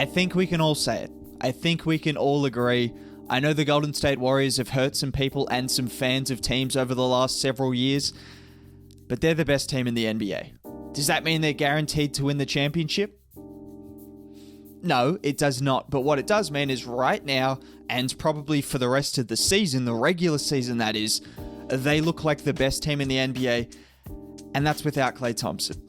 I think we can all say it. I think we can all agree. I know the Golden State Warriors have hurt some people and some fans of teams over the last several years, but they're the best team in the NBA. Does that mean they're guaranteed to win the championship? No, it does not. But what it does mean is right now, and probably for the rest of the season, the regular season that is, they look like the best team in the NBA, and that's without Klay Thompson.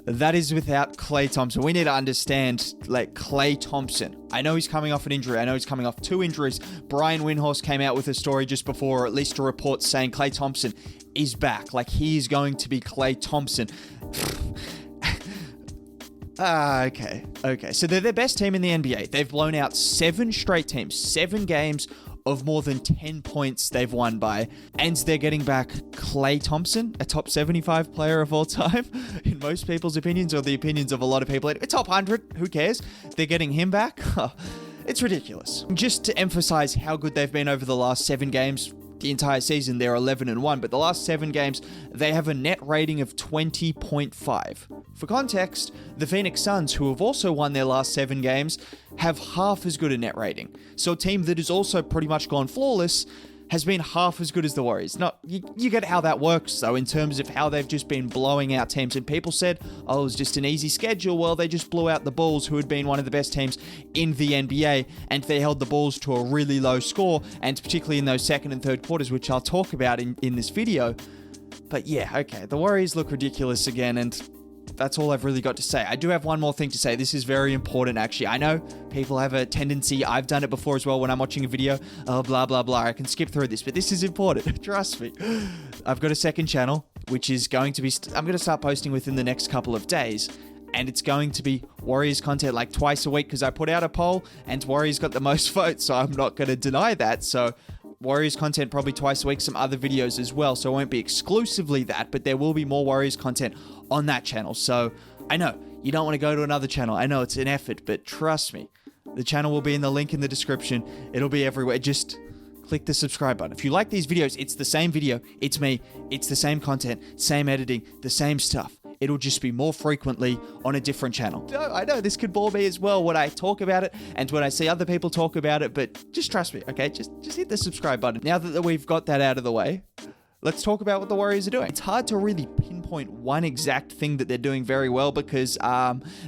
That is without Klay Thompson. We need to understand, like, Klay Thompson. I know he's coming off an injury. I know he's coming off 2 injuries. Brian Windhorst came out with a story just before, or at least a report saying Klay Thompson is back. Like, he is going to be Klay Thompson. Okay. So they're the best team in the NBA. They've blown out 7 straight teams, 7 games of more than 10 points they've won by, and they're getting back Klay Thompson, a top 75 player of all time, in most people's opinions, or the opinions of a lot of people. A top 100, who cares? They're getting him back? It's ridiculous. Just to emphasize how good they've been over the last 7 games, the entire season they're 11-1, but the last 7 games they have a net rating of 20.5. For context, the Phoenix Suns, who have also won their last 7 games, have half as good a net rating. So a team that has also pretty much gone flawless has been half as good as the Warriors. Now, you get how that works, though, in terms of how they've just been blowing out teams. And people said, oh, it was just an easy schedule. Well, they just blew out the Bulls, who had been one of the best teams in the NBA, and they held the Bulls to a really low score, and particularly in those second and third quarters, which I'll talk about in this video. But yeah, okay, the Warriors look ridiculous again, and that's all I've really got to say. I do have one more thing to say. This is very important, actually. I know people have a tendency, I've done it before as well when I'm watching a video, oh, blah, blah, blah. I can skip through this, but this is important. Trust me. I've got a second channel, which is going to be, I'm going to start posting within the next couple of days. And it's going to be Warriors content like twice a week, because I put out a poll and Warriors got the most votes, so I'm not going to deny that. So Warriors content probably twice a week, some other videos as well. So it won't be exclusively that, but there will be more Warriors content on that channel. So I know you don't want to go to another channel. I know it's an effort, but trust me, the channel will be in the link in the description. It'll be everywhere. Just click the subscribe button. If you like these videos, it's the same video. It's me. It's the same content, same editing, the same stuff. It'll just be more frequently on a different channel. I know this could bore me as well when I talk about it and when I see other people talk about it, but just trust me, okay? Just hit the subscribe button. Now that we've got that out of the way, let's talk about what the Warriors are doing. It's hard to really pinpoint one exact thing that they're doing very well, because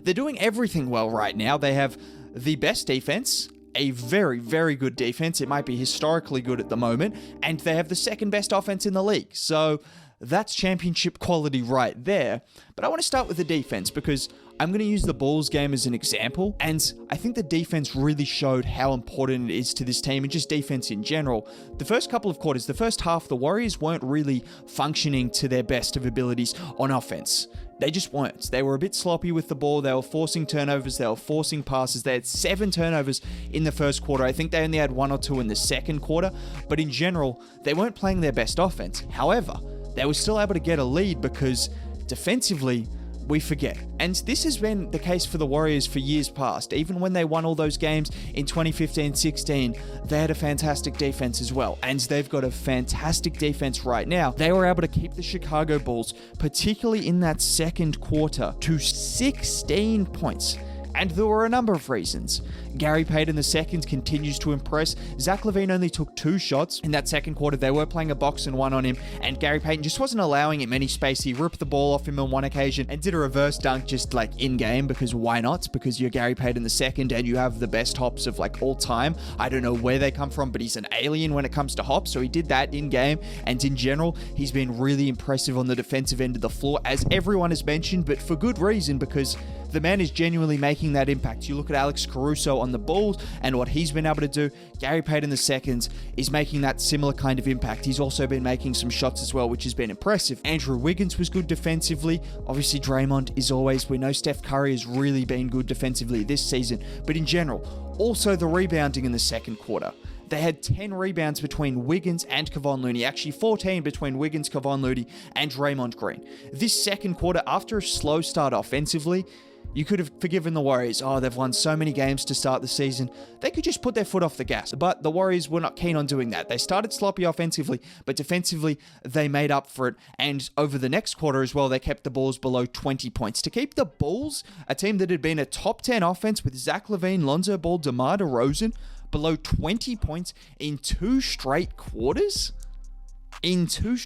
they're doing everything well right now. They have the best defense, a very, very good defense. It might be historically good at the moment, and they have the second best offense in the league. So that's championship quality right there. But I want to start with the defense, because I'm going to use the Bulls game as an example, and I think the defense really showed how important it is to this team, and just defense in general. The first couple of quarters, the first half, the Warriors weren't really functioning to their best of abilities on offense. They just weren't. They were a bit sloppy with the ball. They were forcing turnovers. They were forcing passes. They had 7 turnovers in the first quarter. I think they only had 1 or 2 in the second quarter, but in general, they weren't playing their best offense. However, they were still able to get a lead, because defensively, we forget. And this has been the case for the Warriors for years past. Even when they won all those games in 2015-16, they had a fantastic defense as well. And they've got a fantastic defense right now. They were able to keep the Chicago Bulls, particularly in that second quarter, to 16 points. And there were a number of reasons. Gary Payton II continues to impress. Zach LaVine only took 2 shots in that second quarter. They were playing a box and 1 on him, and Gary Payton just wasn't allowing him any space. He ripped the ball off him on one occasion and did a reverse dunk just like in-game, because why not? Because you're Gary Payton II and you have the best hops of like all time. I don't know where they come from, but he's an alien when it comes to hops, so he did that in-game. And in general, he's been really impressive on the defensive end of the floor, as everyone has mentioned, but for good reason, because the man is genuinely making that impact. You look at Alex Caruso on the Bulls and what he's been able to do. Gary Payton II is making that similar kind of impact. He's also been making some shots as well, which has been impressive. Andrew Wiggins was good defensively. Obviously, Draymond is always. We know Steph Curry has really been good defensively this season. But in general, also the rebounding in the second quarter. They had 10 rebounds between Wiggins and Kevon Looney. Actually, 14 between Wiggins, Kevon Looney, and Draymond Green. This second quarter, after a slow start offensively, You could have forgiven the Warriors. Oh, they've won so many games to start the season. They could just put their foot off the gas. But the Warriors were not keen on doing that. They started sloppy offensively, but defensively, they made up for it. And over the next quarter as well, they kept the Bulls below 20 points. To keep the Bulls, a team that had been a top 10 offense with Zach LaVine, Lonzo Ball, DeMar DeRozan, below 20 points in 2 straight quarters?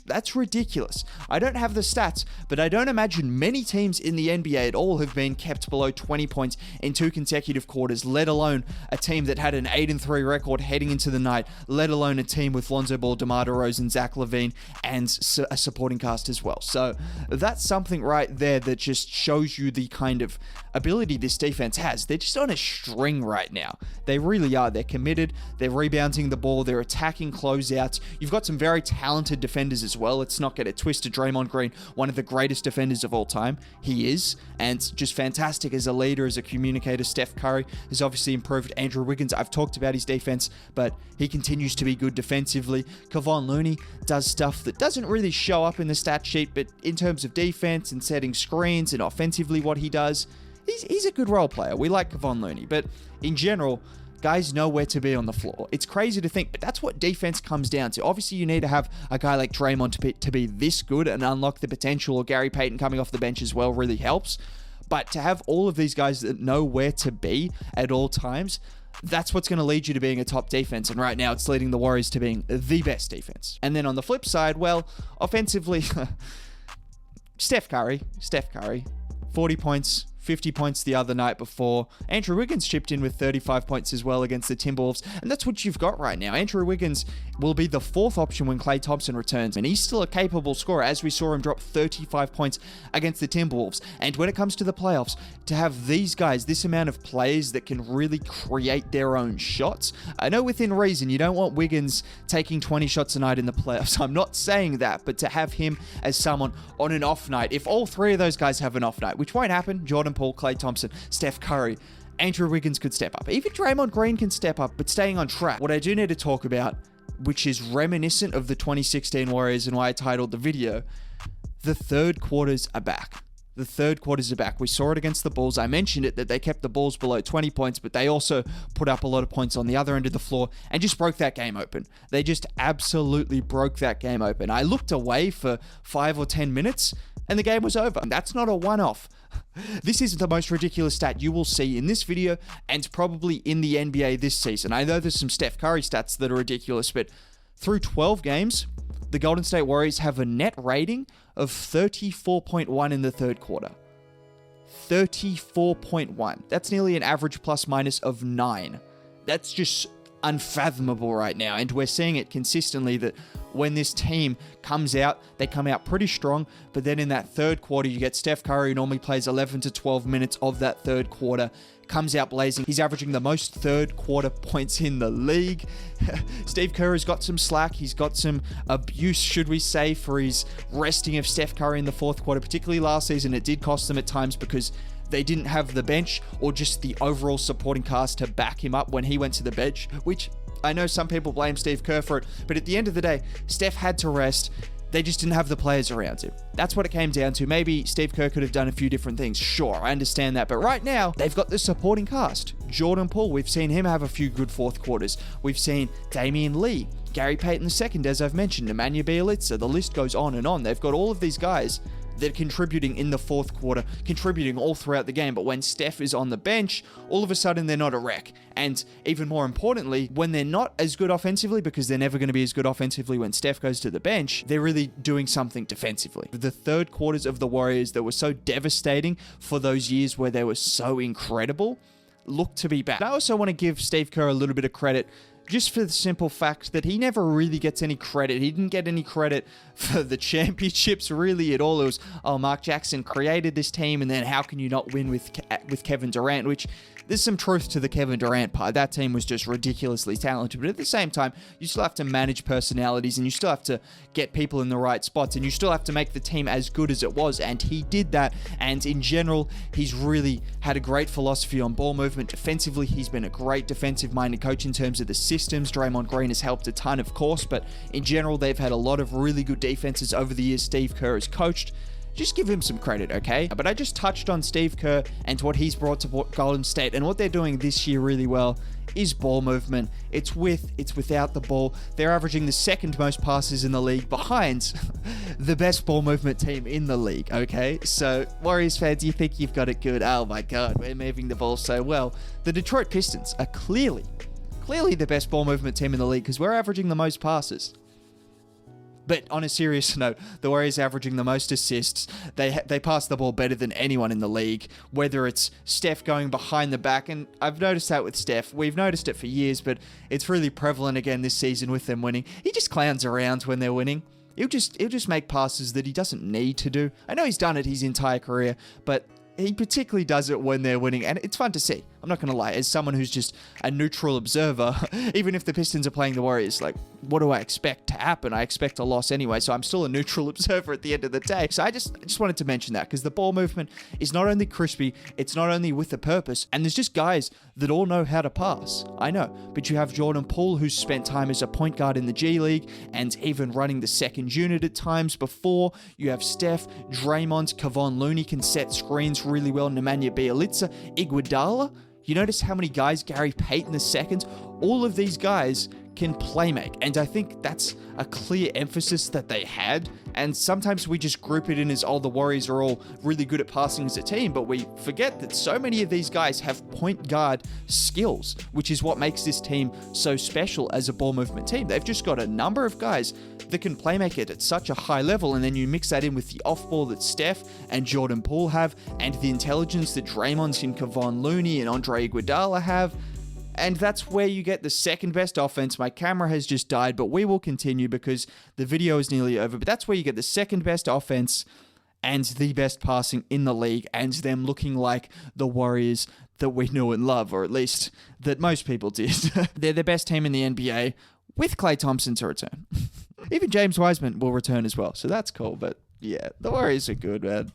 That's ridiculous. I don't have the stats, but I don't imagine many teams in the NBA at all have been kept below 20 points in 2 consecutive quarters, let alone a team that had an 8-3 record heading into the night, let alone a team with Lonzo Ball, DeMar DeRozan, Zach LaVine, and a supporting cast as well. So that's something right there that just shows you the kind of ability this defense has. They're just on a string right now. They really are. They're committed. They're rebounding the ball. They're attacking closeouts. You've got some very talented defenders as well. Let's not get it twisted. Draymond Green, one of the greatest defenders of all time. He is, and just fantastic as a leader, as a communicator. Steph Curry has obviously improved. Andrew Wiggins, I've talked about his defense, but he continues to be good defensively. Kevon Looney does stuff that doesn't really show up in the stat sheet, but in terms of defense and setting screens and offensively what he does, he's a good role player. We like Kevon Looney, but in general, guys know where to be on the floor. It's crazy to think, but that's what defense comes down to. Obviously, you need to have a guy like Draymond to be this good and unlock the potential, or Gary Payton coming off the bench as well really helps. But to have all of these guys that know where to be at all times, that's what's going to lead you to being a top defense. And right now, it's leading the Warriors to being the best defense. And then on the flip side, well, offensively, Steph Curry, 40 points, 50 points the other night before. Andrew Wiggins chipped in with 35 points as well against the Timberwolves, and that's what you've got right now. Andrew Wiggins will be the 4th option when Klay Thompson returns, and he's still a capable scorer, as we saw him drop 35 points against the Timberwolves. And when it comes to the playoffs, to have these guys, this amount of players that can really create their own shots, I know within reason, you don't want Wiggins taking 20 shots a night in the playoffs. I'm not saying that, but to have him as someone on an off night, if all 3 of those guys have an off night, which won't happen, Jordan Paul, Klay Thompson, Steph Curry, Andrew Wiggins could step up. Even Draymond Green can step up, but staying on track. What I do need to talk about, which is reminiscent of the 2016 Warriors and why I titled the video, the third quarters are back. The third quarters are back. We saw it against the Bulls. I mentioned it that they kept the Bulls below 20 points, but they also put up a lot of points on the other end of the floor and just broke that game open. They just absolutely broke that game open. I looked away for 5 or 10 minutes and the game was over. And that's not a one-off. This is the most ridiculous stat you will see in this video and probably in the NBA this season. I know there's some Steph Curry stats that are ridiculous, but through 12 games, the Golden State Warriors have a net rating of 34.1 in the third quarter. 34.1. That's nearly an average plus minus of 9. That's just unfathomable right now, and we're seeing it consistently that when this team comes out, they come out pretty strong, but then in that third quarter, you get Steph Curry, who normally plays 11 to 12 minutes of that third quarter, comes out blazing. He's averaging the most third quarter points in the league. Steve Kerr has got some slack. He's got some abuse, should we say, for his resting of Steph Curry in the fourth quarter, particularly last season. It did cost them at times because they didn't have the bench or just the overall supporting cast to back him up when he went to the bench, which I know some people blame Steve Kerr for it, but at the end of the day, Steph had to rest. They just didn't have the players around him. That's what it came down to. Maybe Steve Kerr could have done a few different things. Sure, I understand that. But right now, they've got the supporting cast. Jordan Poole, we've seen him have a few good fourth quarters. We've seen Damian Lee, Gary Payton II, as I've mentioned, Nemanja Bjelica. The list goes on and on. They've got all of these guys that are contributing in the fourth quarter, contributing all throughout the game. But when Steph is on the bench, all of a sudden they're not a wreck. And even more importantly, when they're not as good offensively, because they're never going to be as good offensively when Steph goes to the bench, they're really doing something defensively. The third quarters of the Warriors that were so devastating for those years where they were so incredible look to be back. I also want to give Steve Kerr a little bit of credit just for the simple fact that he never really gets any credit. He didn't get any credit for the championships really at all. It was, oh, Mark Jackson created this team, and then how can you not win with Kevin Durant, which there's some truth to the Kevin Durant part. That team was just ridiculously talented, but at the same time, you still have to manage personalities, and you still have to get people in the right spots, and you still have to make the team as good as it was, and he did that. And in general, he's really had a great philosophy on ball movement. Defensively, he's been a great defensive-minded coach in terms of the systems. Draymond Green has helped a ton, of course, but in general, they've had a lot of really good defenses over the years Steve Kerr has coached. just give him some credit, okay? But I just touched on Steve Kerr and what he's brought to Golden State, and what they're doing this year really well is ball movement. It's without the ball. They're averaging the second most passes in the league behind the best ball movement team in the league, okay? So, Warriors fans, you think you've got it good. Oh my God, we're moving the ball so well. The Detroit Pistons are clearly the best ball movement team in the league because we're averaging the most passes. But on a serious note, the Warriors averaging the most assists. They pass the ball better than anyone in the league, whether it's Steph going behind the back. And I've noticed that with Steph. We've noticed it for years, but it's really prevalent again this season with them winning. He just clowns around when they're winning. He'll just make passes that he doesn't need to do. I know he's done it his entire career, but he particularly does it when they're winning, and it's fun to see. I'm not going to lie. As someone who's just a neutral observer, even if the Pistons are playing the Warriors, like, what do I expect to happen? I expect a loss anyway, so I'm still a neutral observer at the end of the day. So I just wanted to mention that, because the ball movement is not only crispy, it's not only with a purpose, and there's just guys that all know how to pass. I know, but you have Jordan Poole, who's spent time as a point guard in the G League, and even running the second unit at times before. You have Steph, Draymond, Kevon Looney can set screens really well, Nemanja Bjelica, Iguodala. You notice how many guys, Gary Payton II, all of these guys can play make. And I think that's a clear emphasis that they had. And sometimes we just group it in as, oh, the Warriors are all really good at passing as a team, but we forget that so many of these guys have point guard skills, which is what makes this team so special as a ball movement team. They've just got a number of guys that can play make it at such a high level, and then you mix that in with the off ball that Steph and Jordan Poole have, and the intelligence that Draymond and Kevon Looney and Andre Iguodala have. And that's where you get the second best offense. My camera has just died, but we will continue because the video is nearly over. But that's where you get the second best offense and the best passing in the league, and them looking like the Warriors that we knew and love, or at least that most people did. They're the best team in the NBA with Klay Thompson to return. Even James Wiseman will return as well, so that's cool. But yeah, the Warriors are good, man.